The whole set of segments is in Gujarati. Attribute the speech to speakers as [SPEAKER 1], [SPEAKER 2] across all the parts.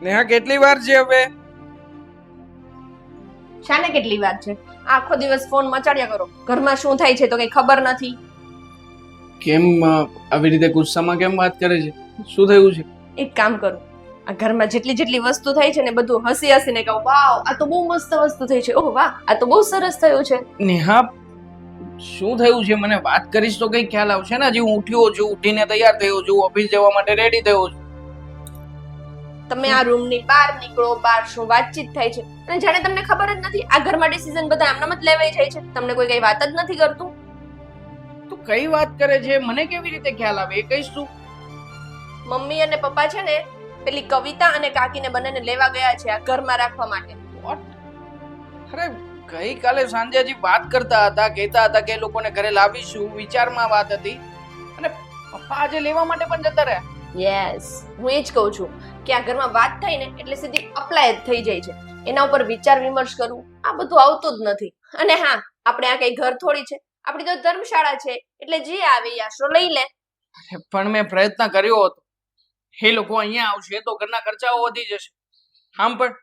[SPEAKER 1] નેહા કેટલી વાર છે હવે?
[SPEAKER 2] શાને કેટલી વાર છે? આખો દિવસ ફોન મચાડ્યા કરો. ઘરમાં શું થાય છે તો કઈ ખબર નથી.
[SPEAKER 1] કેમ આવી રીતે ગુસ્સામાં કેમ વાત કરે છે? શું થયું છે?
[SPEAKER 2] એક કામ કરું, આ ઘરમાં જેટલી જેટલી વસ્તુ થઈ છે ને બધું હસી હસીને કહું, વાવ આ તો બહુ મસ્ત વસ્તુ થઈ છે, ઓહ વાહ આ તો બહુ સરસ થયું છે.
[SPEAKER 1] નેહા શું થયું છે મને વાત કરીશ તો કઈ ખ્યાલ આવશે ને. હજી હું ઉઠ્યો છું, ઉઠીને તૈયાર થયો છું, ઓફિસ જવા માટે રેડી થયો છું.
[SPEAKER 2] તમે આ રૂમની બહાર નીકળો, બહાર શું વાતચીત થાય છે અને જાણે તમને ખબર જ નથી. આ ઘરમાં ડિસિઝન બધા આમનામ જ લેવાઈ જાય છે, તમને કોઈ કઈ વાત જ નથી કરતું.
[SPEAKER 1] તું કઈ વાત કરે છે? મને કેવી રીતે ખ્યાલ આવે એ કહીશ તું?
[SPEAKER 2] મમ્મી અને પપ્પા છે ને પેલી કવિતા અને કાકીને બંનેને લેવા ગયા છે આ ઘરમાં રાખવા માટે.
[SPEAKER 1] વોટ? અરે ગઈકાલે સાંજે હજી વાત કરતા હતા, કહેતા હતા કે એ લોકોને ઘરે લાવીશું, વિચારમાં વાત હતી, અને પપ્પા આજે લેવા માટે પણ જતા રહ્યા.
[SPEAKER 2] યસ, હું એ જ કહું છું કે આ ઘરમાં વાત થાય ને એટલે સીધી અપ્લાય જ થઈ જાય છે. એના ઉપર વિચાર વિમર્શ કરવું આ બધું આવતું જ નથી. અને હા, આપણે આ કઈ ઘર થોડી છે, આપણી તો ધર્મશાળા છે, એટલે જે આવે એ આશરો લઈ લે.
[SPEAKER 1] પણ મેં પ્રયત્ન કર્યો હતો. એ લોકો અહીંયા આવશે તો ઘરના ખર્ચાઓ વધી જશે. આમ પણ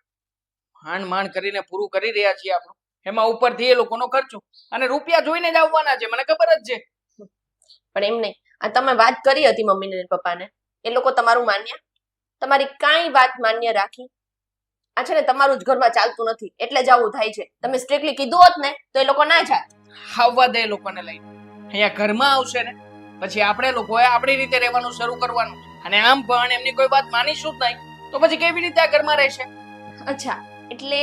[SPEAKER 1] માંડ માંડ કરીને પૂરું કરી રહ્યા છીએ આપણું, એમાં ઉપરથી એ લોકોનો ખર્ચો, અને રૂપિયા જોઈને જ આવવાના છે, મને ખબર જ છે.
[SPEAKER 2] પણ એમ નહીં, આ તમે વાત કરી હતી મમ્મીને અને પપ્પાને, એ લોકો તમારું માન્યા? તમારી કાંઈ વાત માન્ય રાખી? આ છે ને તમારું જ ઘરમાં ચાલતું નથી એટલે જ આવું થાય છે. તમે સ્ટ્રિક્ટલી કીધું હોત ને તો એ લોકો ના જાત.
[SPEAKER 1] આવવા દે એ લોકોને લઈને. અહીંયા ઘરમાં આવશે ને પછી આપણે લોકોએ આપણી રીતે રહેવાનું શરૂ કરવાનું, અને આમ પણ એમની કોઈ વાત માનીશું જ નહીં તો પછી કેવી રીતે આ ઘરમાં રહેશે?
[SPEAKER 2] અચ્છા, એટલે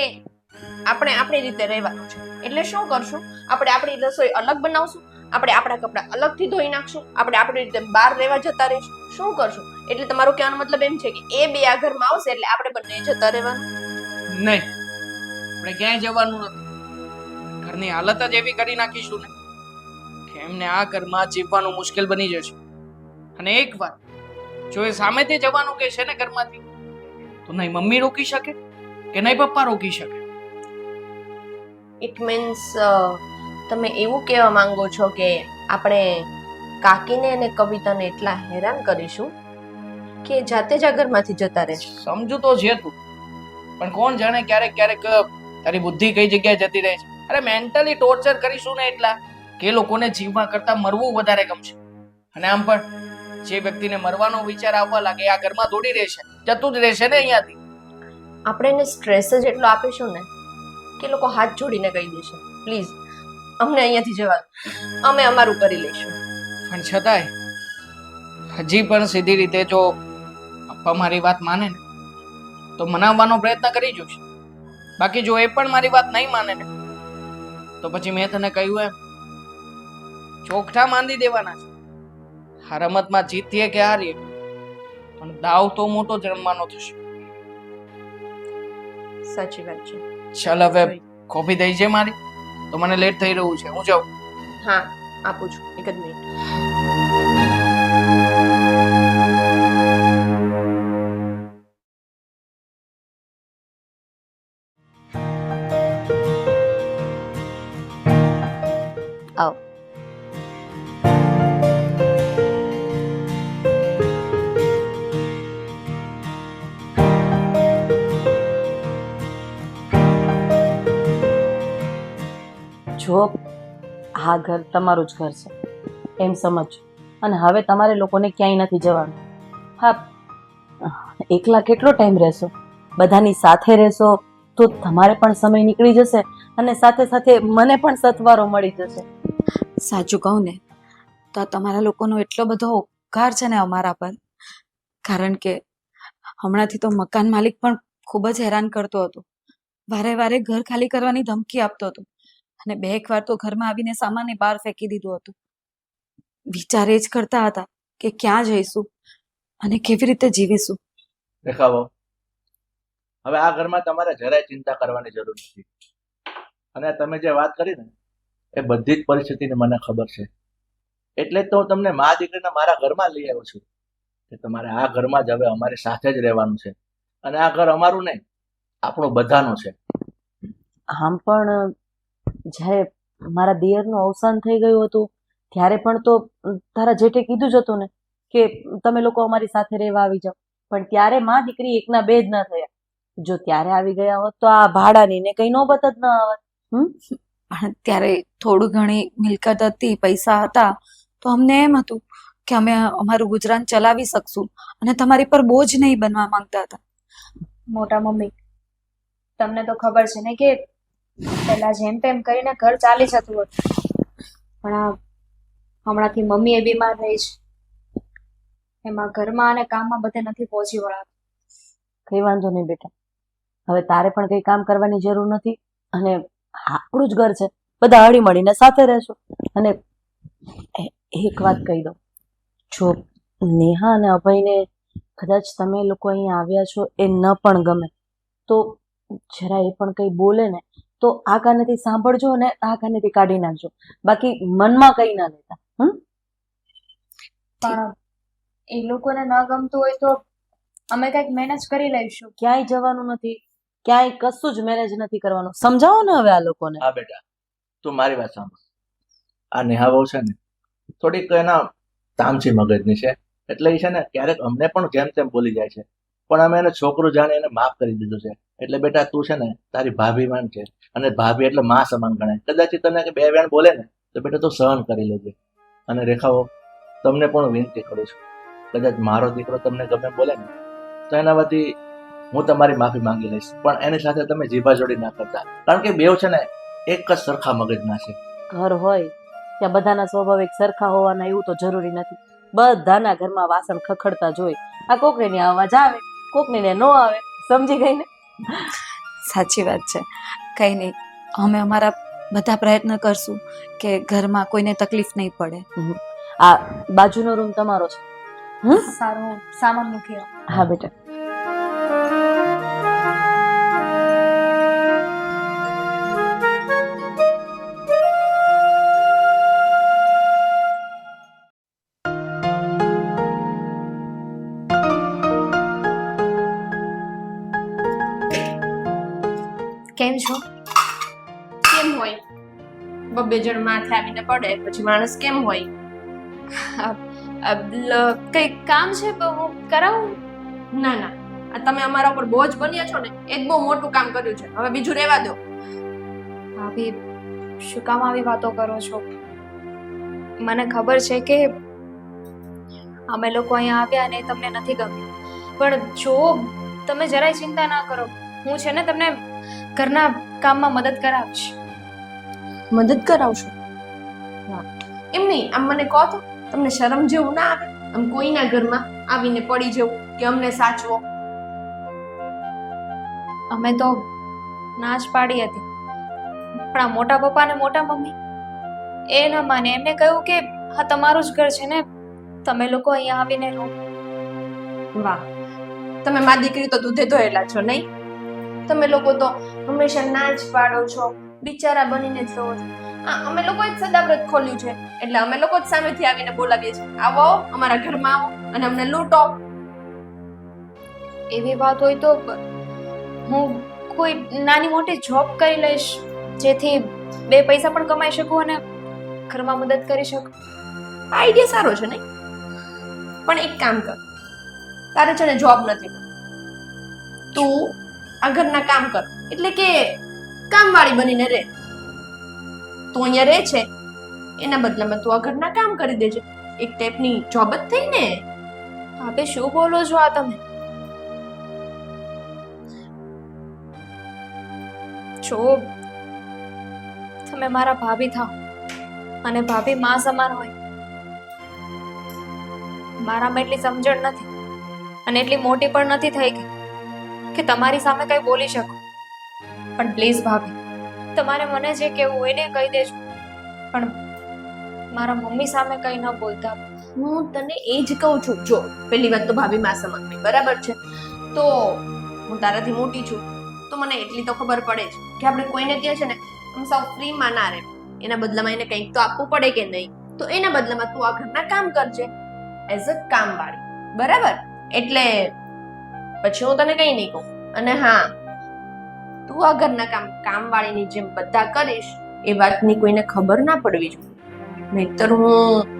[SPEAKER 2] આપણે આપણી રીતે રહેવાનું છે. એટલે શું કરશું? આપણે આપણી રસોઈ અલગ બનાવશું, આપણે આપણા કપડાં અલગથી ધોઈ નાખશું, આપણે આપણી રીતે બહાર રહેવા જતા રહીશું. શું કરશું? એટલે તમારો કહેવાનો મતલબ એમ છે કે એ બે આ ઘરમાં આવશે એટલે આપણે બંને જતા રહેવાનું?
[SPEAKER 1] નહીં, આપણે ક્યાંય જવાનું નથી. ઘરની હાલત જ એવી કરી નાખીશું ને કે એમને આ ઘરમાં જીવવાનું મુશ્કેલ બની જશે. અને એક વાત, જો એ સામેથી જવાનું કહેશે ને ઘરમાંથી, તો નહીં મમ્મી રોકી શકે કે નહીં પપ્પા રોકી શકે.
[SPEAKER 2] ઇટ મીન્સ તમે એવું કહેવા માંગો છો કે આપણે કાકીને અને કવિતાને એટલા હેરાન કરીશું કે જાતે જ આ ઘરમાંથી જતા રહેશે.
[SPEAKER 1] સમજુ તો છે તું, પણ કોણ જાણે ક્યારેક ક્યારેક તારી બુદ્ધિ કઈ જગ્યાએ જતી રહે છે. અરે મેન્ટલી ટોર્ચર કરીશું ને એટલા કે લોકોને જીવવા કરતા મરવું વધારે ગમશે. અને આમ પણ જે વ્યક્તિને મરવાનો વિચાર આવવા લાગે આ ઘરમાં થોડી રહેશે, જતું જ રહેશે ને અહીંયાથી.
[SPEAKER 2] આપણે એને સ્ટ્રેસ જ એટલો આપીશું ને કે લોકો હાથ જોડીને કહી દેશે, પ્લીઝ અમને અહીંયાથી જવા દો, અમે અમારું કરી લઈશું.
[SPEAKER 1] પણ છતાંય હજી પણ સીધી રીતે જો પપ્પા મારી વાત માને ને તો મનાવવાનો પ્રયત્ન કરી જોઈશ. બાકી જો એ પણ મારી વાત નહીં માને ને તો પછી મેં તને કહ્યું એમ ચોકઠા માંડી દેવાના છે. આ રમતમાં જીતીએ કે હારીએ પણ દાવ તો મોટો જ રમવાનો થશે.
[SPEAKER 2] સાચી વાત છે.
[SPEAKER 1] ચાલ હવે કોફી થઈ છે મારી, તો મને લેટ થઈ રહ્યું છે, હું જાઉં.
[SPEAKER 2] હા, આપું છું, એક જ મિનિટ. આવ.
[SPEAKER 3] જો આ ઘર તમારું જ ઘર છે એમ સમજજો, અને હવે તમારે લોકોને ક્યાંય નથી જવાનું. હા, એકલા કેટલો ટાઈમ રહેશો? બધાની સાથે રહેશો તો તમારે પણ સમય નીકળી જશે અને સાથે સાથે મને પણ સથવારો મળી જશે.
[SPEAKER 4] સાચું કહું ને તો તમારા લોકોનો એટલો બધો ઉપકાર છે ને અમારા પર, કારણ કે હમણાંથી તો મકાન માલિક પણ ખૂબ જ હેરાન કરતો હતો. વારે વારે ઘર ખાલી કરવાની ધમકી આપતો હતો અને બે એક વાર તો ઘરમાં આવીને સામાનને બહાર ફેંકી દીધું હતું. વિચાર એ જ કરતા હતા કે ક્યાં જઈશું અને કેવી રીતે જીવીશું.
[SPEAKER 5] દેખાવો, હવે આ ઘરમાં તમારે જરાય ચિંતા કરવાની જરૂર નથી. અને તમે જે વાત કરી ને એ બધી જ પરિસ્થિતિની મને ખબર છે, એટલે જ તો હું તમને મા દીકરીને મારા ઘરમાં લઈ આવ્યો છું કે તમારે આ ઘરમાં જ હવે અમારી સાથે જ રહેવાનું છે. અને આ ઘર અમારું નહીં, આપણું બધાનું છે.
[SPEAKER 3] આમ પણ જ્યારે મારા દિયરનું અવસાન થઈ ગયું હતું ત્યારે પણ તો તારા જેઠે કીધું જ હતું ને કે તમે લોકો અમારી સાથે રહેવા આવી જાઓ. પણ ત્યારે માં દીકરી એકના બે જ ન થયા. જો ત્યારે આવી ગયા હોત તો આ ભાડાની ને કઈ નોબત જ ન આવત.
[SPEAKER 4] પણ ત્યારે થોડું ઘણી મિલકત હતી, પૈસા હતા, તો અમને એમ હતું કે અમે અમારું ગુજરાન ચલાવી શકશું અને તમારી પર બોજ નહીં બનવા માંગતા હતા.
[SPEAKER 6] મોટા મમ્મી, તમને તો ખબર છે ને કે પહેલા જેમ તેમ કરીને ઘર ચાલી જતું હતું, પણ આ હમણાંથી મમ્મી એ બીમાર રહી છે, એમાં ઘરમાં અને કામમાં બધે નથી પહોંચી વળાતું.
[SPEAKER 3] કઈ વાંધો નહીં બેટા, હવે તારે પણ કઈ કામ કરવાની જરૂર નથી અને આપણું જ ઘર છે, બધા હળી મળીને સાથે રહેશું. અને એક વાત કહી દઉં, જો નેહા અને અભયને કદાચ તમે લોકો અહીંયા આવ્યા છો એ ન પણ ગમે તો જરા એ પણ કંઈ બોલે ને તો આ કાનેથી સાંભળજો અને આ કાનેથી કાઢી નાખજો, બાકી મનમાં કંઈ ના લેતા.
[SPEAKER 6] પણ એ લોકોને ન ગમતું હોય તો અમે કંઈક મેનેજ કરી લઈશું.
[SPEAKER 3] ક્યાંય જવાનું નથી, ક્યાંય કશું જ મેનેજ નથી કરવાનું. સમજાવો ને હવે આ લોકોને.
[SPEAKER 5] હા બેટા, તું મારી વાત સાંભળ. આ નેહા વહુ છે ને થોડીક એના તામસી મગજની છે, એટલે એ છે ને ક્યારેક અમને પણ જેમ તેમ બોલી જાય છે, પણ અમે એને છોકરું જાણે એને માફ કરી દીધું છે. એટલે બેટા તું છે ને તારી ભાભી માન છે, અને ભાભી એટલે માં સમાન ગણાય. કદાચ તને બે વેણ બોલે ને તો બેટા તું સહન કરી લેજે. અને રેખાઓ, તમને પણ વિનંતી કરું છું, કદાચ મારો દીકરો તમને ગમે બોલે ને તો એના વતી હું તમારી માફી માંગી લઈશ, પણ એની સાથે તમે જીભાજોડી ના કરતા, કારણ કે બેવ છે ને એક જ સરખા મગજના છે.
[SPEAKER 3] ઘર હોય ત્યાં બધાના સ્વભાવ એક સરખા હોવાના એવું તો જરૂરી નથી. બધાના ઘરમાં વાસણ ખખડતા જોઈ, આ કોકને ની અવાજ આવે, કોકને ને નો આવે. સમજી ગઈ ને?
[SPEAKER 4] સાચી વાત છે. કંઈ નહીં, અમે અમારા બધા પ્રયત્ન કરશું કે ઘરમાં કોઈને તકલીફ નહીં પડે.
[SPEAKER 3] આ બાજુનો રૂમ તમારો છે.
[SPEAKER 6] સારું, સામાન મૂકી આવો.
[SPEAKER 3] હા બેટા.
[SPEAKER 6] કેમ છો?
[SPEAKER 2] કેમ હોય? બબ્બે જણ માથે આવીને પડે પછી માણસ કેમ હોય?
[SPEAKER 6] કઈ કામ છે તો હું કરાવું?
[SPEAKER 2] ના ના, આ તમે અમારા ઉપર બોજ બન્યા છો ને એ જ બહુ મોટું કામ કર્યું છે. હવે બીજું રહેવા દો.
[SPEAKER 6] ભાભી, શું કામ આવી વાતો કરો છો? મને ખબર છે કે અમે લોકો અહીંયા આવ્યા અને તમને નથી ગમ્યું, પણ જો તમે જરાય ચિંતા ના કરો, હું છે ને તમને ઘરના કામમાં મદદ કરાવીશ.
[SPEAKER 2] મદદ કરાવશો? એમ નહીં, આમ મને કહો તો તમને શરમ જેવું ના આવે? આમ કોઈના ઘરમાં આવીને પડી જવું કે અમને સાચવો?
[SPEAKER 6] અમે તો ના જ પાડી હતી, પણ આ મોટા પપ્પા અને મોટા મમ્મી એ ન માને. એમને કહ્યું કે હા તમારું જ ઘર છે ને, તમે લોકો અહીંયા આવીને રહો.
[SPEAKER 2] વાહ, તમે મા દીકરી તો દૂધે ધોયેલા છો નહીં? તમે લોકો તો હંમેશા ના જ પાડો છો, બિચારા બનીને જ રહો છો. અમે લોકો જ સદાવ્રત ખોલ્યું છે, એટલે અમે લોકો જ સામેથી આવીને બોલાવીએ છીએ, આવો અમારા ઘરમાં આવો અને અમને લૂંટો.
[SPEAKER 6] એવી વાત હોય તો હું કોઈ નાની મોટી જોબ કરી લઈશ, જેથી બે પૈસા પણ કમાઈ શકું અને ઘરમાં મદદ કરી શકું.
[SPEAKER 2] આઈડિયા સારો છે નહીં? પણ એક કામ કર, તારે છે ને જોબ નથી, તું આ ઘરના કામ કર, એટલે કે કામવાળી બનીને રહે. તું અહીંયા રહે છે એના બદલામાં તું આ ઘરના કામ કરી દેજે. એક ટાઈપની જોબ જ થઈ ને.
[SPEAKER 6] ભાભી, શું બોલો છો આ તમે? જો તમે મારા ભાભી થાઓ અને ભાભી માં સમાન હોય. મારામાં એટલી સમજણ નથી અને એટલી મોટી પણ નથી થઈ ગઈ કે તમારી સામે કઈ બોલી શકું. પણ પ્લીઝ ભાભી, તમારે મને જે કહેવું હોય ને કહી દેજો, પણ મારા મમ્મી સામે કઈ ન બોલતા.
[SPEAKER 2] હું તને એ જ કહું છું. જો પહેલી વાત તો ભાભી માં સમાન નહીં, બરાબર છે? તો હું તારાથી મોટી છું તો મને એટલી તો ખબર પડે છે કે આપણે કોઈને ત્યાં છે ને આમ સાવ ફ્રીમાં ના રહે. એના બદલામાં એને કંઈક તો આપવું પડે કે નહીં? તો એના બદલામાં તું આ ઘરના કામ કરજે એઝ અ કામવાળી, બરાબર? એટલે પછી હું તને કંઈ નહીં કહું. અને હા, તું આ ઘરના કામવાળીની જેમ બધા કરીશ એ વાતની કોઈને ખબર ના પડવી જોઈએ, નહીતર હું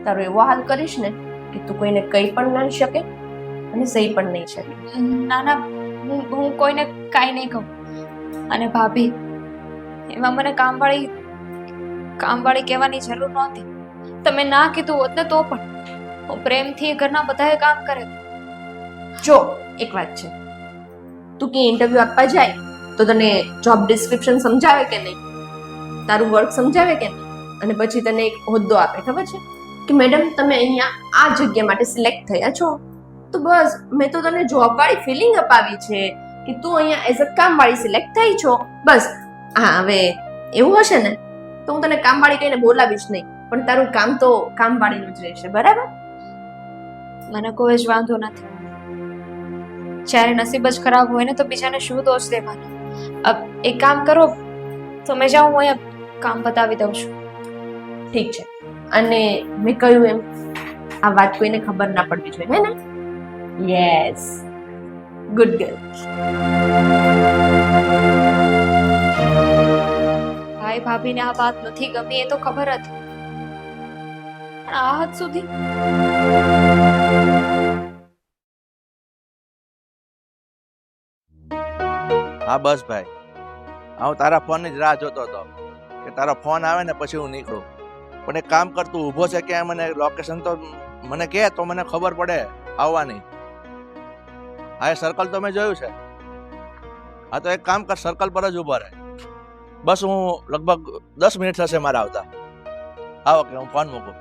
[SPEAKER 2] તારો એવો હાલ કરીશ ને કે તું કોઈને કંઈ પણ ના શકે અને સહી પણ નહીં શકે.
[SPEAKER 6] ના ના, હું કોઈને કાંઈ નહીં કહું. અને ભાભી, એમાં મને કામવાળી કહેવાની જરૂર નહોતી. તમે ના કીધું હોત ને તો પણ હું પ્રેમથી ઘરના બધાએ કામ કરે.
[SPEAKER 2] જો એક વાત છે, તું કે ઇન્ટરવ્યુ આપવા જાય તો તને જોબ ડિસ્ક્રિપ્શન સમજાવે કે નહીં, તારું વર્ક સમજાવે કે નહીં, અને પછી તને એક હોદ્દો આપે, ખબર છે કે મેડમ તમે અહીંયા આ જગ્યા માટે સિલેક્ટ થયા છો, તો બસ મેં તો તને જોબ વાળી ફિલિંગ અપાવી છે કે તું અહીંયા એઝ અ કામવાળી સિલેક્ટ થઈ છો, બસ. હા, હવે એવું હશે ને તો હું તને કામવાળી કહીને બોલાવીશ નહીં, પણ તારું કામ તો કામવાળીનું જ રહેશે, બરાબર?
[SPEAKER 6] મને કોઈ જ વાંધો નથી. જ્યારે નસીબ જ ખરાબ હોય ને તો બીજાને શું દોષ દેવાનો. એક કામ કરો, તમે જાઓ, હું અહીંયા કામ બતાવી દઉં છું.
[SPEAKER 2] ઠીક છે. અને મેં કહ્યું એમ આ વાત કોઈને ખબર ના પડવી જોઈએ, હે ને? Yes, good girl.
[SPEAKER 6] ભાઈ ભાભીને આ વાત નથી ગમી એ તો ખબર હતી, પણ આ હદ સુધી
[SPEAKER 5] હા બસ ભાઈ, હું તારા ફોનની જ રાહ જોતો હતો કે તારો ફોન આવે ને પછી હું નીકળું. પણ એક કામ કર, તું ઊભો છે કે મને લોકેશન તો મને કહે તો મને ખબર પડે આવવાની. હા, એ સર્કલ તો મેં જોયું છે. હા તો એક કામ કર, સર્કલ પર જ ઊભો રહે. બસ હું લગભગ 10 મિનિટ થશે મારા આવતા. હા ઓકે, હું ફોન મૂકું.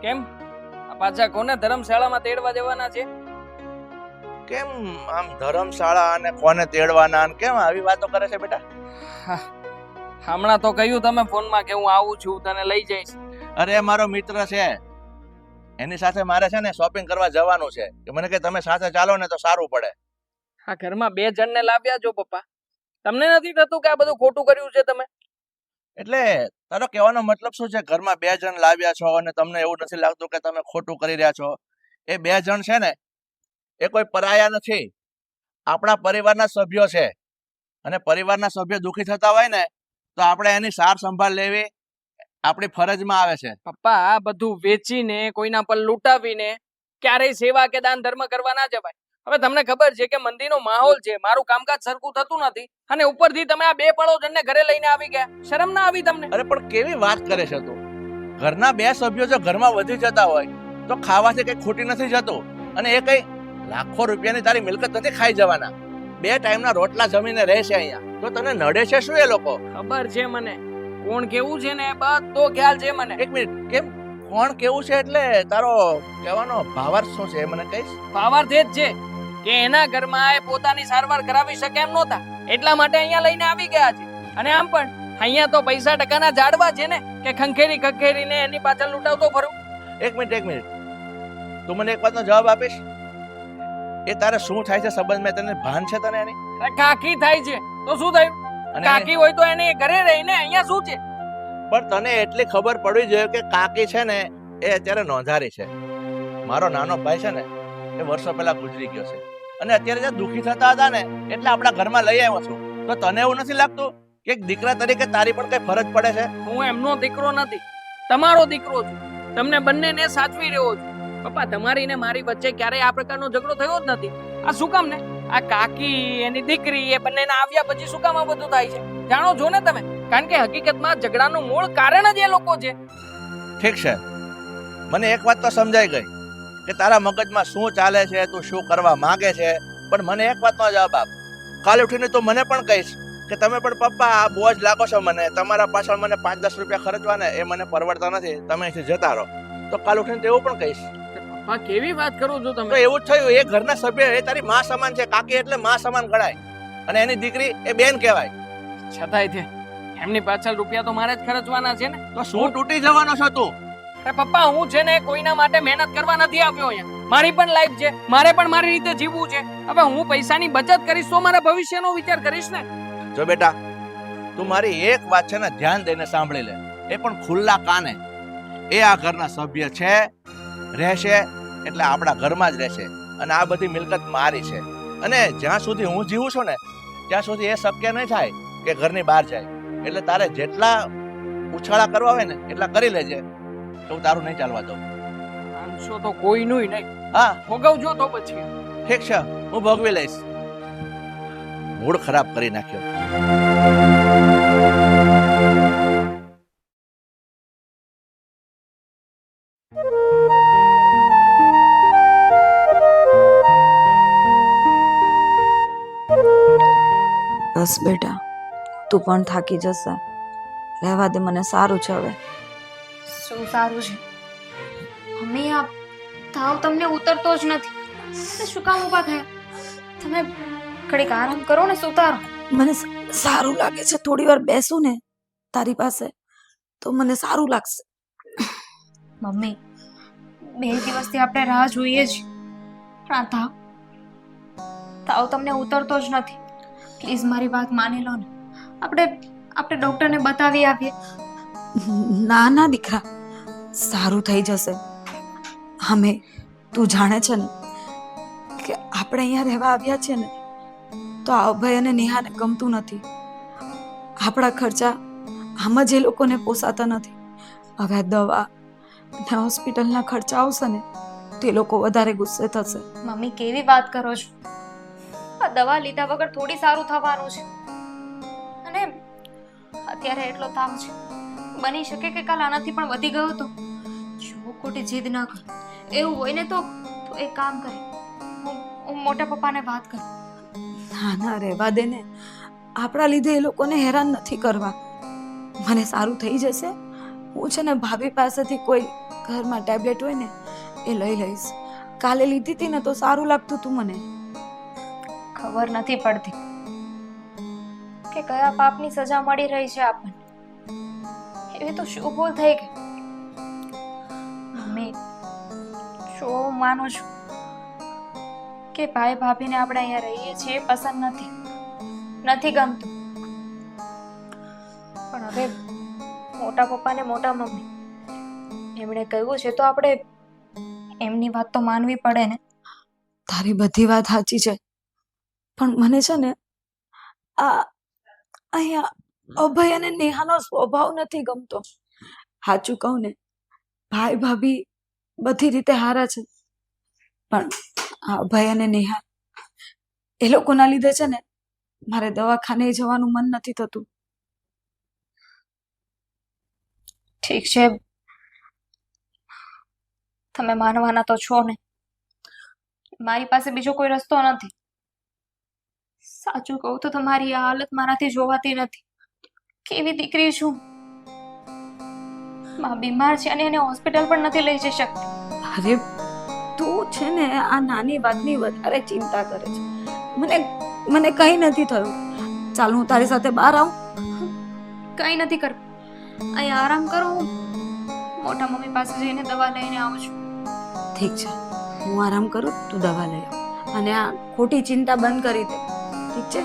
[SPEAKER 1] કેમ આ પાછા કોને ધર્મશાળામાં તેડવા જવાના છે?
[SPEAKER 5] કેમ આમ ધર્મશાળા અને કોને તેડવાના અને કેમ આવી વાતો કરે છે બેટા?
[SPEAKER 1] હમણાં તો કહ્યું તમે ફોનમાં કે હું આવું છું, તને લઈ જઈશ.
[SPEAKER 5] અરે મારો મિત્ર છે, એની સાથે મારે છે ને શોપિંગ કરવા જવાનું છે, કે મને કે તમે સાથે ચાલો ને તો સારું પડે.
[SPEAKER 1] આ ઘરમાં 2 જણને લાવ્યા છો પપ્પા, તમને નથી થતું કે આ બધું ખોટું કર્યું છે તમે?
[SPEAKER 5] એટલે તારો કહેવાનો મતલબ શું છે? ઘરમાં 2 જણ લાવ્યા છો અને તમને એવું નથી લાગતું કે તમે ખોટું કરી રહ્યા છો? એ 2 જણ છે ને એ કોઈ પરાયા નથી, આપણા પરિવારના સભ્યો છે. અને પરિવારના સભ્યો દુખી થતા હોય ને તો આપણે એની સાર સંભાળ લેવી આપણી ફરજમાં આવે છે.
[SPEAKER 1] પપ્પા, આ બધું વેચીને કોઈના પર લૂંટાવીને ક્યારેય સેવા કે દાન ધર્મ કરવા ના જવાય. હવે તમને ખબર છે કે મંદીનો માહોલ છે, મારું કામકાજ સરખું થતું નથી, અને ઉપરથી તમે આ 2 પડોશને ઘરે લઈને આવી ગયા. શરમ ના આવી તમને?
[SPEAKER 5] અરે પણ કેવી વાત કરે છે તું? ઘરના 2 સભ્યો જો ઘરમાં વધી જતા હોય તો ખાવાથી કઈ ખોટી નથી જતું. અને એ કઈ લાખો રૂપિયાની તારી મિલકત નથી ખાઈ જવાના. 2 ટાઈમના રોટલા જમીને રહે છે અહીંયા, તો તને નડે છે શું એ લોકો?
[SPEAKER 1] ખબર છે મને કોણ કેવું છે ને, બધો ખ્યાલ છે મને.
[SPEAKER 5] એક મિનિટ, કેમ કોણ કેવું છે એટલે તારો કહેવાનો ભાવાર્થ શું છે એ મને કહીશ?
[SPEAKER 1] ભાવાર્થ એ જ છે કે એના ઘરમાં એ પોતાની સારવાર કરાવી શકે એમ નહોતા, એટલા માટે અહીંયા લઈને આવી ગયા છે. અને આમ પણ અહીંયા તો પૈસા ટકાના ઝાડવા છે ને, કે ખંખેરીને એની પાછળ લૂંટાવતો ફરું.
[SPEAKER 5] એક મિનિટ, તું મને એક વાતનો જવાબ આપીશ? એ તારે શું થાય છે સંબંધમાં, તને ભાન છે તને એની?
[SPEAKER 1] અરે કાકી થાય છે તો શું થયું?
[SPEAKER 5] અને
[SPEAKER 1] કાકી હોય તો એને ઘરે રહીને અહીંયા શું છે?
[SPEAKER 5] પણ તને એટલી ખબર પડવી જોઈએ કે કાકી છે ને એ અત્યારે નોંધારી છે. મારો નાનો ભાઈ છે ને એ વર્ષો પહેલા ગુજરી ગયો છે, અને અત્યારે જે દુખી થતા હતા ને એટલે આપણા ઘરમાં લઈ આવ્યો છું. તો તને એવું નથી લાગતું કે એક દીકરા તરીકે તારી પણ કઈ ફરજ પડે છે?
[SPEAKER 1] હું એમનો દીકરો નથી, તમારો દીકરો છું. તમને બંનેને સાચવી રહ્યો છું. પપ્પા, તમારી ને મારી વચ્ચે ક્યારેય આ પ્રકારનો ઝઘડો થયો જ નથી. આ શું કામ ને? આ કાકી એની દીકરી એ બંનેના આવ્યા પછી શું કામ આ બધું થાય છે? જાણો છો ને તમે? કારણ કે હકીકતમાં ઝઘડાનું મૂળ કારણ જ એ લોકો છે.
[SPEAKER 5] ઠીક છે, મને એક વાત તો સમજાઈ ગઈ કે તારા મગજમાં શું ચાલે છે, તું શું કરવા માંગે છે. પણ મને એક વાતનો જવાબ આપ. કાલે ઉઠીને તું મને પણ કહીશ કે તમે પણ પપ્પા આ બોજ લાગો છો મને, તમારા પાછળ મને 5-10 રૂપિયા ખર્ચવા ને એ મને પરવડતા નથી, તમે અહીંથી જતા રહો, તો કાલે ઉઠીને એવું પણ કહીશ.
[SPEAKER 1] પપ્પા, કેવી વાત કરો છો
[SPEAKER 5] તો
[SPEAKER 1] તમે?
[SPEAKER 5] એવું જ થયું. એ ઘરના સભ્ય એ તારી માં સમાન છે. કાકી એટલે માં સમાન ગણાય, અને એની દીકરી એ બેન કહેવાય.
[SPEAKER 1] છતાંય તે એમની પાછળ રૂપિયા તો મારે જ ખર્ચવાના છે ને.
[SPEAKER 5] તો શું તૂટી જવાનો છો તું?
[SPEAKER 1] અરે પપ્પા, હું છે ને કોઈના માટે મહેનત કરવા નથી આવ્યો અહીંયા. મારી પણ લાઈફ છે, મારે પણ મારી રીતે જીવવું છે. હવે હું પૈસાની બચત કરીશ તો મારા ભવિષ્યનો વિચાર કરીશ ને.
[SPEAKER 5] જો બેટા, તું મારી એક વાત છે ને ધ્યાન દઈને સાંભળી લે, એ પણ ખુલ્લા કાને. એ આ ઘરના સભ્ય છે, રહેશે એટલે આપણા ઘરમાં જ રહેશે, અને આ બધી મિલકત મારી છે. અને જ્યાં સુધી હું જીવું છું ને ત્યાં સુધી એ શક્ય નહીં થાય કે ઘરની બહાર જાય. એટલે તારે જેટલા ઉછાળા કરવા હોય ને એટલા કરી લેજે, તો તારું નહીં ચાલવા દઉં.
[SPEAKER 1] આમ કરશો તો કોઈનું નહીં.
[SPEAKER 5] હા
[SPEAKER 1] ભોગવજો તો પછી.
[SPEAKER 5] ઠીક છે, હું ભોગવી લઈશ. મૂડ ખરાબ કરી નાખ્યો.
[SPEAKER 4] બસ બેટા, તું પણ થાકી જશે. રહેવા દે, મને સારું છે હવે.
[SPEAKER 6] શું સારું છે મમ્મી? આ તાવ તમને ઉતરતો જ નથી. તો શું કામ ઊભા થયા? તમે ઘડીક આરામ કરો ને, સુતારો.
[SPEAKER 4] મને સારું લાગે છે. થોડી વાર બેસું ને તારી પાસે તો મને સારું લાગશે.
[SPEAKER 6] મમ્મી, 2 દિવસથી આપણે રાહ જોઈએ છીએ, પણ આ તાવ તમને ઉતરતો જ નથી. પ્લીઝ મારી વાત માની લો ને. આપણે ડોક્ટરને બતાવી આવીએ.
[SPEAKER 4] ના ના દીકરા, સારું થઈ જશે. અમે તું જાણે છે ને કે આપણે અહીંયા રહેવા આવ્યા છે ને તો આ અભય અને નેહાને ગમતું નથી. આપણા ખર્ચા આમ જ એ લોકોને પોસાતા નથી. હવે આ દવા અને હોસ્પિટલના ખર્ચા આવશે ને તો એ લોકો વધારે ગુસ્સે થશે.
[SPEAKER 6] મમ્મી, કેવી વાત કરો છો? આ દવા લીધા વગર થોડી સારું થવાનું છે. અને અત્યારે એટલો તાવ છે, બની શકે કે કાલ આનાથી પણ વધી ગયો તો. જો ખોટી જીદ ના કર. એવું હોય ને તો એક કામ કરે, હું મોટા પપ્પાને વાત કરું.
[SPEAKER 4] ના ના, રહેવા દે ને. આપણા લીધે એ લોકોને હેરાન નથી કરવા. મને સારું થઈ જશે. હું છે ને ભાભી પાસેથી કોઈ ઘરમાં ટેબ્લેટ હોય ને એ લઈ લઈશ. કાલે લીધી હતી ને તો સારું લાગતું હતું મને.
[SPEAKER 6] ખબર નથી પડતી કે કયા પાપની સજા મળી રહી છે આપણને. એવી તો શું ભૂલ થઈ ગઈ? મમ્મી, જો હું માનું છું કે ભાઈ ભાભીને આપણે અહીંયા રહીએ છીએ પસંદ નથી ગમતું, પણ હવે મોટા પપ્પા ને મોટા મમ્મી એમણે કહ્યું છે તો આપણે એમની વાત તો માનવી પડે ને.
[SPEAKER 4] તારી બધી વાત સાચી છે, પણ મને છે ને આ અહીંયા અભય અને નેહાનો સ્વભાવ નથી ગમતો. સાચું કહું ને, ભાઈ ભાભી બધી રીતે હારા છે, પણ આ અભય અને નેહા એ લોકોના લીધે છે ને મારે દવાખાને જવાનું મન નથી થતું.
[SPEAKER 6] ઠીક છે, તમે માનવાના તો છો ને. મારી પાસે બીજો કોઈ રસ્તો નથી. સાચું કહું તો તમારી આ હાલત મારાથી જોવાતી નથી. કેવી દીકરી છું. માં બીમાર છે અને એને હોસ્પિટલ પણ નથી લઈ જઈ શકતી.
[SPEAKER 4] અરે તું છે ને આ નાની વાતની વધારે ચિંતા કરે છે. મને કઈ નથી થયું. ચાલ હું તારી સાથે બહાર આવું.
[SPEAKER 6] કઈ નથી કરવું. અહીંયા આરામ કરો. હું મોટા મમ્મી પાસે જઈને દવા લઈને આવું છું.
[SPEAKER 4] ઠીક છે, હું આરામ કરું, તું દવા લઈ આવ. અને આ ખોટી ચિંતા બંધ કરી દે. ઠીક છે?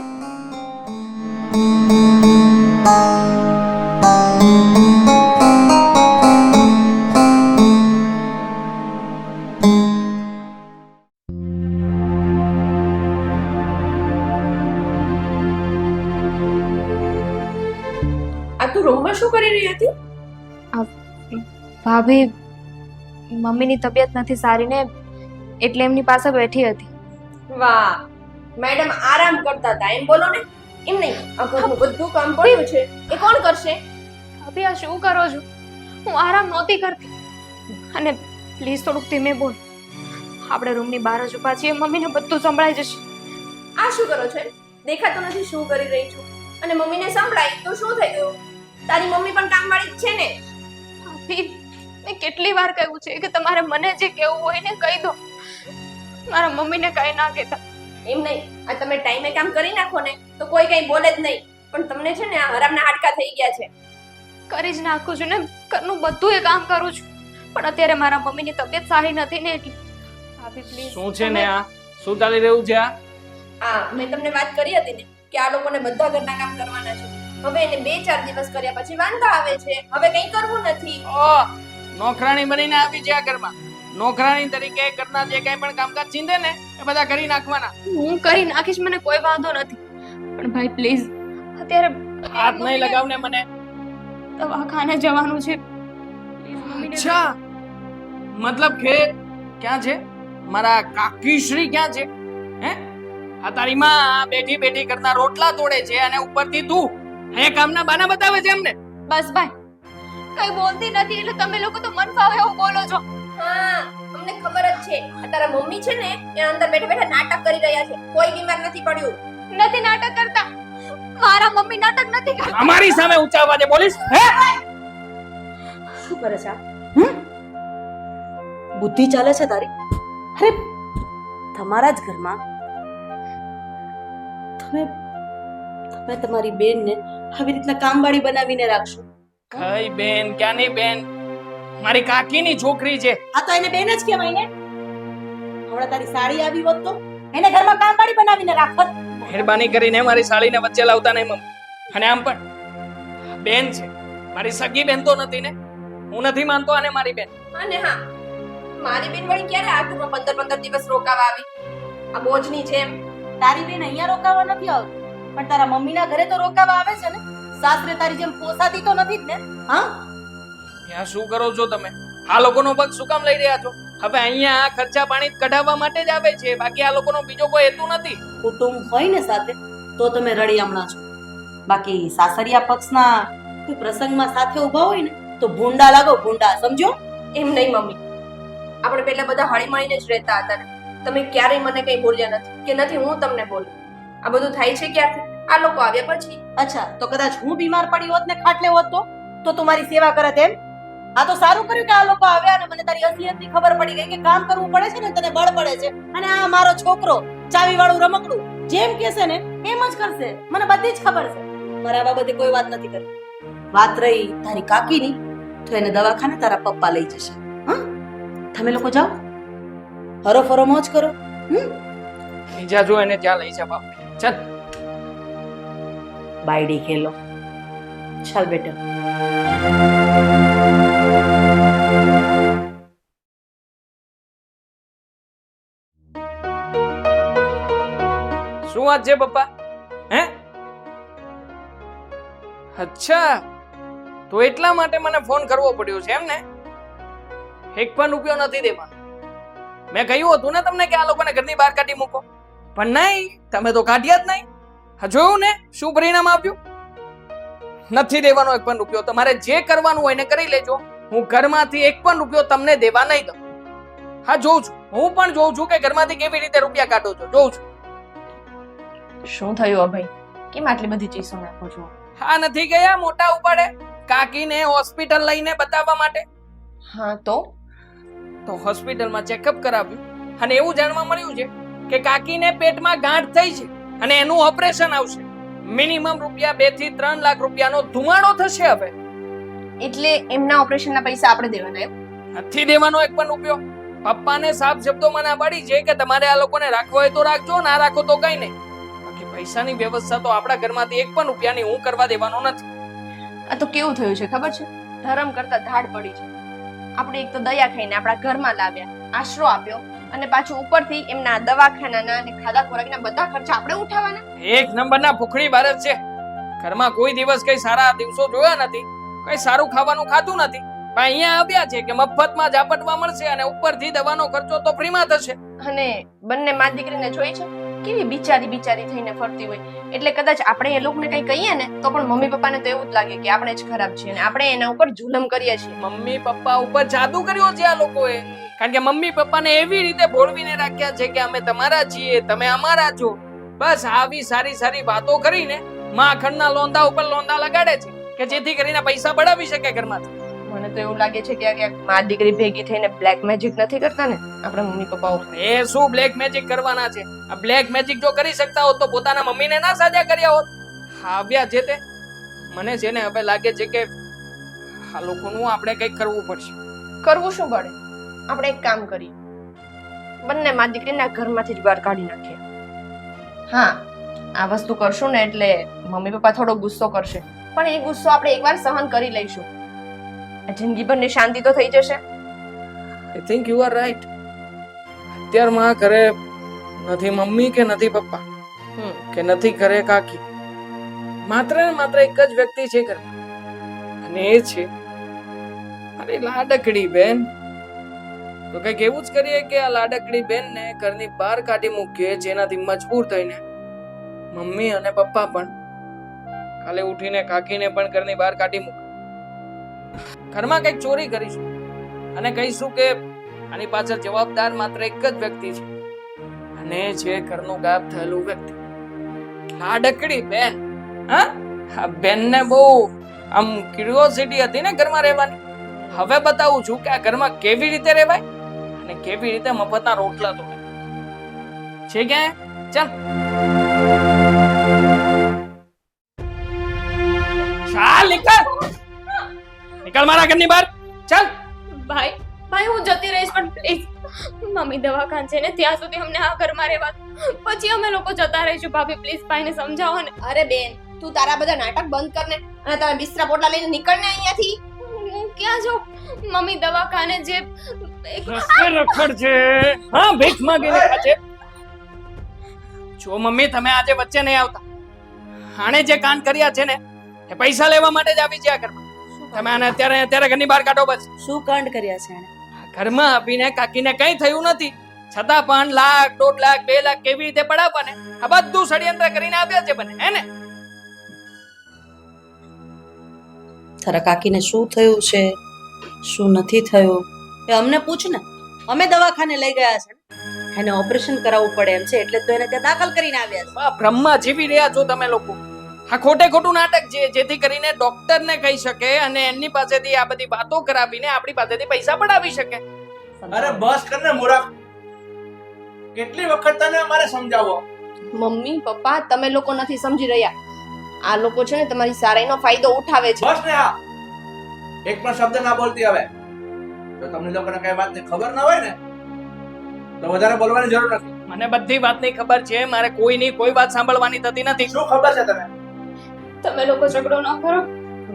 [SPEAKER 2] આ તું રૂમમાં શું કરી રહી હતી?
[SPEAKER 6] ભાભી, મમ્મીની તબિયત નથી સારી ને એટલે એમની પાસે બેઠી હતી.
[SPEAKER 2] વાહ, મેડમ આરામ કરતા હતા એમ બોલો ને. એમ નહીં, આ ઘરનું બધું કામ પડ્યું છે એ કોણ કરશે?
[SPEAKER 6] ભાભી, આ શું કરો છો? હું આરામ નહોતી કરતી. અને પ્લીઝ થોડુંક ધીમે બોલ. આપણે રૂમની બહાર જ ઊભા છીએ, મમ્મીને બધું સંભળાઈ જશે.
[SPEAKER 2] આ શું કરો છો? દેખાતું નથી શું કરી રહી છું. અને મમ્મીને સંભળાય તો શું થઈ ગયું? તારી મમ્મી પણ કામવાળી જ છે ને.
[SPEAKER 6] ભાભી, મેં કેટલી વાર કહ્યું છે કે તમારે મને જે કહેવું હોય ને કહી દો. મારા મમ્મીને કઈ ના કહેતા.
[SPEAKER 2] એમ નહીં, આ તમે ટાઈમે કામ કરી નાખો ને તો કોઈ કઈ બોલે જ નહીં. પણ તમને છે ને આ હરામના હાડકા થઈ ગયા છે.
[SPEAKER 6] કરી જ નાખું છું ને, ઘરનું બધું એ કામ કરું છું, પણ અત્યારે મારા મમ્મીની તબિયત સારી નથી ને એટલે. ભાભી પ્લીઝ.
[SPEAKER 1] શું છે ને આ? શું ચાલી રહ્યું છે આ?
[SPEAKER 2] આ મેં તમને વાત કરી હતી ને કે આ લોકોને બધા ઘરના કામ કરવાના છે. હવે એને 2-4 દિવસ કર્યા પછી વાંધા આવે છે. હવે કંઈ કરવું નથી.
[SPEAKER 1] ઓહ, નોકરાણી બનીને આવી છે આ ઘરમાં. નોકરાણી તરીકે ઘરના જે કંઈ પણ કામકાજ ચીંધે ને એ બધા કરી નાખવાના.
[SPEAKER 6] હું કરી નાખીશ, મને કોઈ વાંધો નથી, પણ ભાઈ પ્લીઝ અત્યારે
[SPEAKER 1] હાથ નહીં લગાવને મને.
[SPEAKER 6] દવાખાને જવાનું છે. Please, મમ્મીને
[SPEAKER 1] અચ્છા, મતલબ કે ક્યાં છે? મારા કાકીશ્રી ક્યાં છે? હે? આ તારી માં બેઠી બેઠી કરતા રોટલા તોડે છે અને ઉપરથી તું હે કામના બાના બતાવે છે એમને.
[SPEAKER 6] બસ ભાઈ, કઈ બોલતી નથી એટલે તમે લોકો તો મન ફાવે એવું બોલો છો.
[SPEAKER 2] હા, અમને ખબર જ છે આ તારા મમ્મી છે ને એ અંદર બેઠા બેઠા નાટક કરી રહ્યા છે. કોઈ બીમાર નથી પડ્યું.
[SPEAKER 6] નથી નાટક કરતા. મારા મમ્મી નાટક નથી કરતા.
[SPEAKER 1] અમારી સામે ઊંચા અવાજે બોલીશ? હે?
[SPEAKER 3] શું કરે છે આ? બુદ્ધિ ચાલે છે તારી? અરે તમારા જ ઘરમાં તમે તમે તમારી બેનને આવી રીતના કામવાળી બનાવીને રાખશો?
[SPEAKER 1] કઈ બેન, ક્યાંની બેન? મારી કાકીની છોકરી છે.
[SPEAKER 3] આ તો એને બેન જ કહેવાય ને. હમણાં તારી સાડી આવી હોત તો એને ઘરમાં કામવાળી બનાવીને રાખત.
[SPEAKER 1] મહેરબાની કરીને મારી સાળીને વચ્ચે લાવતા નહીં મમ્મી. અને આમ પણ બેન છે, મારી સગી બેન તો નથી ને. હું નથી માનતો આને મારી બેન.
[SPEAKER 2] અને હા, મારી બેન વળી ક્યારે આ ઘરમાં 15 દિવસ રોકાવા આવી? આ બોજની જેમ.
[SPEAKER 3] તારી બેન અહીંયા રોકાવા નથી આવતી, પણ તારા મમ્મીના ઘરે તો રોકાવા આવે છે ને. સાસરે તારી જેમ પોસાતી તો નથી જ ને? હા,
[SPEAKER 1] ત્યાં શું કરો છો તમે? આ લોકોનો પગ શું કામ લઈ રહ્યા છો? હવે અહીંયા ખર્ચા પાણી કઢાવવા માટે જ આવે છે, બાકી આ લોકોનો બીજો કોઈ હેતુ નથી.
[SPEAKER 3] કુટુંબ હોય ને સાથે તો તમે રળિયામણા છો. બાકી સાસરિયા પક્ષના કોઈ પ્રસંગમાં સાથે ઊભા હોય ને તો ભૂંડા લાગો, ભૂંડા, સમજો?
[SPEAKER 2] એમ નહીં મમ્મી, આપણે પહેલા બધા હળી મળીને જ રહેતા હતા ને. તમે ક્યારેય મને કંઈ બોલ્યા નથી કે નથી હું તમને બોલું. આ બધું થાય છે ક્યારથી? આ લોકો આવ્યા પછી.
[SPEAKER 3] અચ્છા, તો કદાચ હું બીમાર પડી હોત ને ખાટલે હોત તો તું મારી સેવા કરત એમ? આ તો સારું કર્યું કે આ લોકો આવ્યા અને મને તારી અસલિયતની ખબર પડી ગઈ કે કામ કરવું પડે છે ને તને બળ પડે છે. અને આ મારો છોકરો ચાવી વાળું રમકડું જેમ કહેશે ને એમ જ કરશે. મને બધી જ ખબર છે. મારે આ બાબતે કોઈ વાત નથી કરવી. વાત રહી તારી કાકીની, તો એને દવાખાને તારા પપ્પા લઈ જશે. હા, તમે લોકો જાઓ, હરો ફરો મોજ કરો.
[SPEAKER 1] બીજા જો એને ત્યાં લઈ જા બાપ. ચાલ.
[SPEAKER 3] બાયડી ખેલો. ચાલ બેટા.
[SPEAKER 1] શું વાત છે પપ્પા? હે? અચ્છા, તો એટલા માટે મને ફોન કરવો પડ્યો છે એમ ને? 1 પણ રૂપિયો નથી દેવાનો. મેં કહ્યું હતું ને તમને કે આ લોકોને ઘરની બહાર કાઢી મૂકો, પણ નહીં, તમે તો કાઢ્યા જ નહીં. હા, જોયું ને શું પરિણામ આપ્યું? નથી દેવાનો 1 પણ રૂપિયો. તમારે જે કરવાનું હોય એને કરી લેજો. હું ઘરમાંથી 1 પણ રૂપિયો તમને દેવા નહીં દઉં. હા, જોઉં છું, હું પણ જોઉં છું કે ઘરમાંથી કેવી રીતે રૂપિયા કાઢો છો, જોઉં છું.
[SPEAKER 2] શું થયું અભય? કેમ આટલી બધી ચીસો નાખો છો?
[SPEAKER 1] હા, નથી ગયા મોટા ઉપાડે કાકીને હોસ્પિટલ લઈને બતાવવા માટે?
[SPEAKER 2] હા તો
[SPEAKER 1] હોસ્પિટલમાં ચેકઅપ કરાવ્યું અને એવું જાણવા મળ્યું છે કે કાકીને પેટમાં ગાંઠ થઈ છે અને એનું ઓપરેશન આવશે. મિનિમમ રૂપિયા 2 થી 3 લાખ રૂપિયાનો ધુમાડો થશે. હવે
[SPEAKER 2] એટલે એમના ઓપરેશનના પૈસા આપણે દેવાના એમ?
[SPEAKER 1] નથી દેવાનો 1 પણ રૂપિયો. પપ્પાને સાફ શબ્દોમાં ના પાડી છે કે તમારે આ લોકોને રાખવો હોય તો રાખજો, ના રાખો તો કઈ નહીં. બાકી પૈસાની વ્યવસ્થા તો આપણા ઘરમાંથી 1 પણ રૂપિયાની હું કરવા દેવાનો નથી.
[SPEAKER 2] આ તો કેવું થયું છે ખબર છે? ધર્મ કરતા ધાડ પડી છે. આપણે એક તો દયા ખાઈને આપણા ઘરમાં લાવ્યા, આશરો આપ્યો, અને પાછું ઉપરથી એમના દવાખાનાના અને ખાધા ખોરાકના બધા ખર્ચા આપણે ઉઠાવવાના.
[SPEAKER 1] 1 નંબરના ભૂખડી ભારત છે. ઘરમાં કોઈ દિવસ કઈ સારા દિવસો જોયા નથી, કઈ સારું ખાવાનું ખાતું નથી. પણ અહીંયા આવ્યા છે કે મફતમાં ઝાપટવા મળશે અને ઉપરથી દવાનો ખર્ચો તો ફ્રીમાં થશે.
[SPEAKER 2] અને બંને મા દીકરીને જોઈ છે કેવી બિચારી બિચારી થઈને ફરતી હોય. એટલે કદાચ આપણે એ લોકોને કઈ કહીએ ને તો પણ મમ્મી પપ્પાને તો એવું જ લાગે કે આપણે જ ખરાબ છીએ અને આપણે એના ઉપર જુલમ કરીએ છીએ.
[SPEAKER 1] મમ્મી પપ્પા ઉપર જાદુ કર્યો છે આ લોકોએ. કારણ કે મમ્મી પપ્પાને એવી રીતે ભોળવીને રાખ્યા છે કે અમે તમારા છીએ, તમે અમારા છો. બસ આવી સારી સારી વાતો કરીને માખણના લોંદા ઉપર લોંદા લગાડે છે કે જેથી કરીને પૈસા બળાવી શકે ઘરમાંથી.
[SPEAKER 2] મને તો એવું લાગે છે કે ક્યાંક મા દીકરી ભેગી થઈને બ્લેક મેજિક નથી કરતા ને આપણા મમ્મી પપ્પા ઉપર.
[SPEAKER 1] એ શું બ્લેક મેજિક કરવાના છે? આ બ્લેક મેજિક જો કરી શકતા હોત તો પોતાના મમ્મીને ના સાજા કર્યા હોત. આવ્યા છે તે મને છે ને હવે લાગે છે કે આ લોકોનું આપણે કંઈક કરવું પડશે.
[SPEAKER 2] કરવું શું પડે? આપણે એક કામ કરીએ, બંને મા દીકરીના ઘરમાંથી જ બહાર કાઢી નાખીએ. હા, આ વસ્તુ કરશું ને એટલે મમ્મી પપ્પા થોડો ગુસ્સો કરશે, પણ એ ગુસ્સો આપણે એકવાર સહન કરી લઈશું. જિંદગીભરની શાંતિ તો થઈ જશે.
[SPEAKER 1] I think you are right. અત્યારમાં ઘરે નથી મમ્મી કે નથી પપ્પા કે નથી ઘરે કાકી, માત્ર ને માત્ર એક જ વ્યક્તિ છે ઘરમાં અને એ છે અરે લાડકડી બેન. તો કંઈક એવું જ કરીએ કે આ લાડકડી બેનને ઘરની બહાર કાઢી મૂકીએ, જેનાથી મજબૂર થઈને મમ્મી અને પપ્પા પણ કાલે ઉઠીને કાકીને પણ ઘરની બહાર કાઢી મૂકે. ઘરમાં કંઈક ચોરી કરીશું અને કહીશું કે આની પાછળ જવાબદાર માત્ર એક જ વ્યક્તિ છે, અને જે ઘરનું ગાયબ થયેલું વ્યક્તિ લાડકડી બેન. હા, આ બેનને બહુ આમ ક્યુરિયોસિટી હતી ને ઘરમાં રહેવાની. હવે બતાવું છું કે આ ઘરમાં કેવી રીતે રહેવાય અને કેવી રીતે મફતના રોટલા તો છે. ક્યાં ચાલ ચાલ નીકળ નીકળ મારા ઘરની બહાર ચાલ.
[SPEAKER 6] ભાઈ ભાઈ હું જતી રહીશ, પણ પ્લીઝ મમ્મી દવાખાને છે ને ત્યાં સુધી અમને આ ઘરમાં રહેવા દો. પછી અમે લોકો જતા રહીશું. ભાભી પ્લીઝ ભાઈને સમજાવો ને.
[SPEAKER 2] અરે બેન, તું તારા બધા નાટક બંધ કર ને અને તારા બિસ્તરા પોટલા લઈને નીકળ ને અહીંયાથી.
[SPEAKER 6] હું ક્યાં જાઉં? મમ્મી દવાખાને જે
[SPEAKER 1] રખડ છે. હા, ભીખ માંગીને ખાશે. જો મમ્મી, તમે આજે વચ્ચે નહીં આવતા. આણે જે કાંડ કર્યા છે ને એ પૈસા લેવા માટે જ આવી છે આ ઘરમાં. તમે આને અત્યારે ઘરની બહાર કાઢો બસ.
[SPEAKER 3] શું કાંડ કર્યા છે એણે?
[SPEAKER 1] ઘરમાં આપીને કાકીને કઈ થયું નથી, છતાં પણ લાખ, 1.5 લાખ, 2 લાખ કેવી રીતે પડાવવા ને આ બધું ષડયંત્ર કરીને આવ્યા છે બને, હે ને?
[SPEAKER 3] તારા કાકીને શું થયું છે, શું નથી થયું એ અમને પૂછ ને. અમે દવાખાને લઈ ગયા છે, એને ઓપરેશન કરાવવું પડે એમ છે એટલે તો એને ત્યાં દાખલ કરીને આવ્યા છે.
[SPEAKER 1] આ બ્રહ્મા જીવી રહ્યા છો તમે લોકો. આ ખોટે ખોટું નાટક છે, જેથી કરીને ડોક્ટરને કહી શકે અને એમની પાસેથી આ બધી વાતો કરાવીને આપણી પાસેથી પૈસા પડાવી શકે.
[SPEAKER 5] અરે બસ કર ને મૂર્ખ. કેટલી વખત તને અમારે સમજાવો?
[SPEAKER 2] મમ્મી પપ્પા, તમે લોકો નથી સમજી રહ્યા. આ લોકો છે ને તમારી સારાઈનો ફાયદો ઉઠાવે છે.
[SPEAKER 5] બસ ને હા, એક પણ શબ્દ ના બોલતી હવે. જો તમને લોકોને કઈ વાતની ખબર ના હોય ને તો વધારે બોલવાની જરૂર નથી.
[SPEAKER 1] મને બધી વાતની ખબર છે, મારે કોઈની કોઈ વાત સાંભળવાની થતી નથી.
[SPEAKER 5] શું ખબર છે તને?
[SPEAKER 6] તમે લોકો ઝઘડો ન કરો.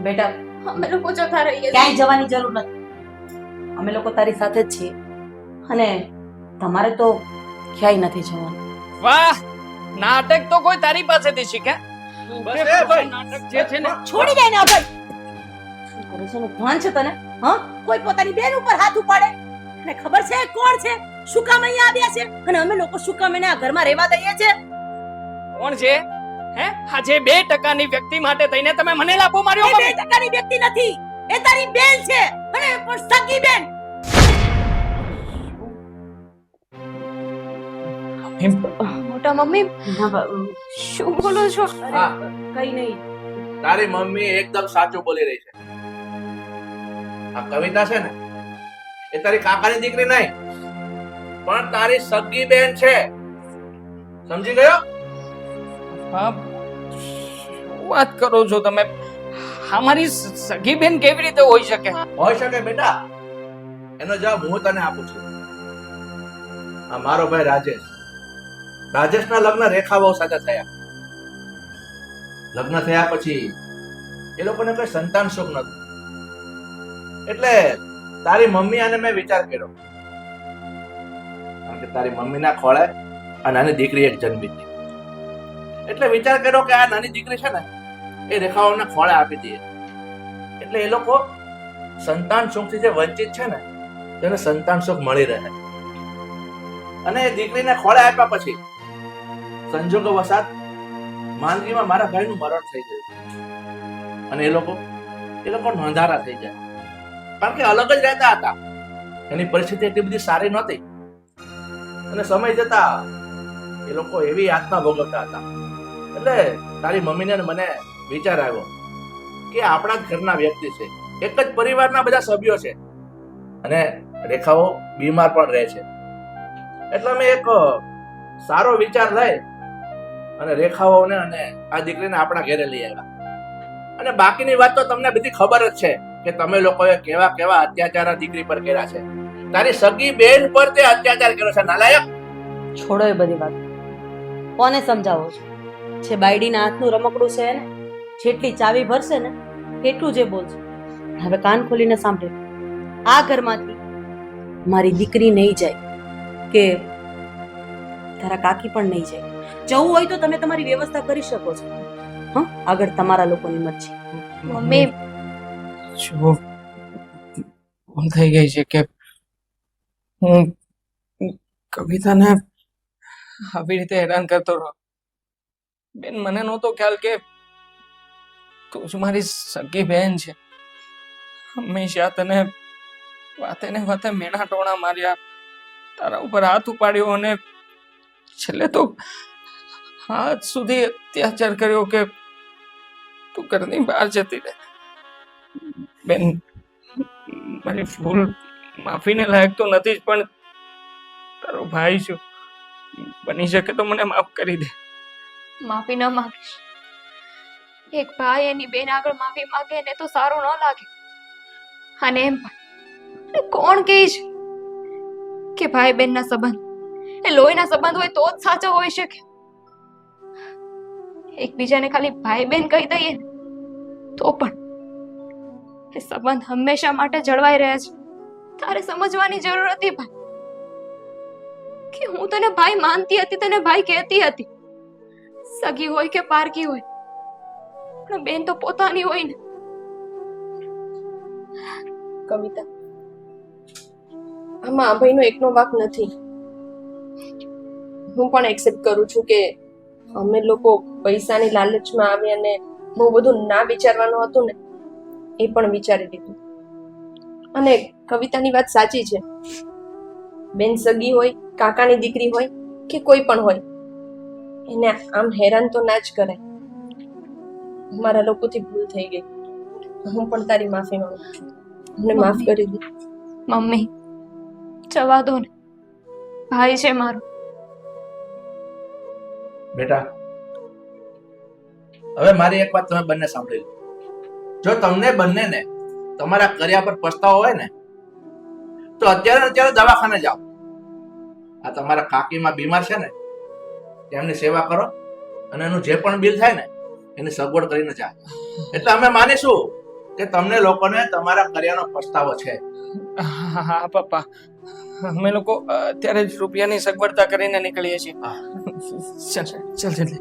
[SPEAKER 3] બેટા,
[SPEAKER 6] અમે લોકો જતા રહીએ.
[SPEAKER 3] ક્યાંય જવાની જરૂર નથી. અમે લોકો તારી સાથે જ છીએ અને તમારે તો ક્યાંય નથી જવાનું.
[SPEAKER 1] વાહ, નાટક તો કોઈ તારી પાસેથી શીખે.
[SPEAKER 5] બસ એ ભાઈ.
[SPEAKER 1] નાટક જે છે ને
[SPEAKER 3] છોડી દે ને અભય. શું કરે છે એનું ભાન છે તને? હા, કોઈ પોતાની બેન ઉપર હાથ ઉપાડે અને ખબર છે કોણ છે, શું કામ અહીંયા આવ્યા છે અને અમે લોકો શું કામ એને આ ઘરમાં રહેવા દઈએ છે?
[SPEAKER 1] કોણ છે? હે, આ જે 2% વ્યક્તિ માટે થઈને તમે મને લાફો માર્યો.
[SPEAKER 3] એ 2% વ્યક્તિ નથી, એ તારી બેન છે અને એ પણ સગી બેન.
[SPEAKER 6] મોટા મમ્મી શું બોલો છો?
[SPEAKER 5] હા,
[SPEAKER 3] કઈ નહીં.
[SPEAKER 5] તારી મમ્મી એકદમ સાચું બોલી રહી છે. આ કવિતા છે ને એ તારી કાકાની દીકરી નહીં, પણ તારી સગી બેન છે. સમજી ગયો?
[SPEAKER 1] બાપ, શું વાત કરો છો તમે? અમારી સગી બેન કેવી રીતે હોઈ શકે?
[SPEAKER 5] હોઈ શકે બેટા, એનો જવાબ હું તને આપું છું. આ મારો ભાઈ રાજેશ, રાજેશના લગ્ન રેખા વહુ સાથે થયા. લગ્ન થયા પછી એ લોકોને કોઈ સંતાન સુખ નતું, એટલે તારી મમ્મી અને મેં વિચાર કર્યો, કારણ કે તારી મમ્મીના ખોળે આ નાની દીકરી એક જન્મી હતી, એટલે વિચાર કર્યો કે આ નાની દીકરી છે ને એ રેખાઓને ખોળે આપી દઈએ, એટલે એ લોકો સંતાન સુખથી જે વંચિત છે ને તેને સંતાન સુખ મળી રહે. અને એ દીકરીને ખોળે આપ્યા પછી સંજોગો વસાત માંદગીમાં મારા ભાઈનું મરણ થઈ ગયું અને એ લોકો નોંધારા થઈ ગયા, કારણ કે અલગ જ રહેતા હતા. એની પરિસ્થિતિ એટલી બધી સારી નહોતી અને સમય જતા એ લોકો એવી યાતના ભોગવતા હતા. એટલે તારી મમ્મીને અને મને વિચાર આવ્યો કે આપણા જ ઘરના વ્યક્તિ છે, એક જ પરિવારના બધા સભ્યો છે અને રેખાઓ બીમાર પણ રહે છે, એટલે અમે એક સારો વિચાર લઈ અને રેખાઓને અને આ દીકરીને આપણા ઘરે લઈ આવ્યા. અને બાકીની વાત તો તમને બધી ખબર જ છે કે તમે લોકોએ કેવા કેવા અત્યાચાર આ દીકરી પર કર્યા છે. તારી સગી બેન પર તે અત્યાચાર કર્યો છે, નાલાયક.
[SPEAKER 3] છોડો એ બધી વાત. કોને સમજાવો છો? જે બાયડીના હાથનું રમકડું છે ને, જેટલી ચાવી ભરશે ને એટલું જે બોલશે. હવે કાન ખોલીને સાંભળે, આ ઘરમાંથી મારી દીકરી નહીં જાય કે તારા કાકી પણ નહીં જાય. જવું હોય તો તમે તમારી વ્યવસ્થા કરી શકો છો. હા, આગળ તમારા લોકોની મરજી.
[SPEAKER 6] મમ્મી
[SPEAKER 1] જો ભૂલ થઈ ગઈ છે કે હું કવિતાને આવી રીતે હેરાન કરતો રહ્યો. બેન, મને નહોતો ખ્યાલ કે તું જ મારી સગી બહેન છે. હંમેશા તને વાતે ને વાતે મેણા ટોણા માર્યા, તારા ઉપર હાથ ઉપાડ્યો અને છેલ્લે તો હાથ સુધી અત્યાચાર કર્યો કે તું ઘરની બહાર જતી રહે. બેન, મારી ભૂલ માફીને લાયક તો નથી જ, પણ તારો ભાઈ છું, બની શકે તો મને માફ કરી દે.
[SPEAKER 6] માફી ન માંગીશ. એક ભાઈ એની બેન આગળ માફી માંગે ને તો સારું ન લાગે. અને એમ પણ કોણ કહે છે કે ભાઈ બહેનના સંબંધ એ લોહીના સંબંધ હોય તો જ સાચા હોઈ શકે? એકબીજાને ખાલી ભાઈ બહેન કહી દઈએ ને તો પણ એ સંબંધ હંમેશા માટે જળવાઈ રહે છે. તારે સમજવાની જરૂર હતી ભાઈ, કે હું તને ભાઈ માનતી હતી, તને ભાઈ કહેતી હતી. સગી હોય કે પારકી હોય, પણ બેન તો પોતાની હોય ને.
[SPEAKER 2] કવિતા, આમાં અભયનો એકનો વાંક નથી. હું પણ એક્સેપ્ટ કરું છું કે અમે લોકો પૈસાની લાલચમાં આવી અને બહુ બધું ના વિચારવાનું હતું ને એ પણ વિચારી લીધું. અને કવિતાની વાત સાચી છે. બેન સગી હોય, કાકાની દીકરી હોય કે કોઈ પણ હોય, એને આમ હેરાન તો ના જ કરાય. મારા લોકોથી ભૂલ થઈ ગઈ. હું પણ તારી માફી માંગુ છું. મને માફ કરી દે.
[SPEAKER 6] મમ્મી, જવા દો ને, ભાઈ છે મારો.
[SPEAKER 5] બેટા, હવે મારી એક વાત તમે બંને સાંભળી લો. જો તમને બંનેને તમારા કર્યા પર પસ્તાવો હોય ને તો અત્યારે દવાખાને જાઓ. આ તમારા કાકીમાં બીમાર છે ને, તેમની સેવા કરો અને એનું જે પણ બિલ થાય ને એની સગવડ કરીને જા. એટલે અમે માનીશું કે તમને લોકોને તમારા કર્યાનો પસ્તાવો છે.
[SPEAKER 1] હા પપ્પા, અમે લોકો અત્યારે જ રૂપિયાની સગવડતા કરીને નીકળીએ છીએ. ચાલ ચાલ જલ્દી.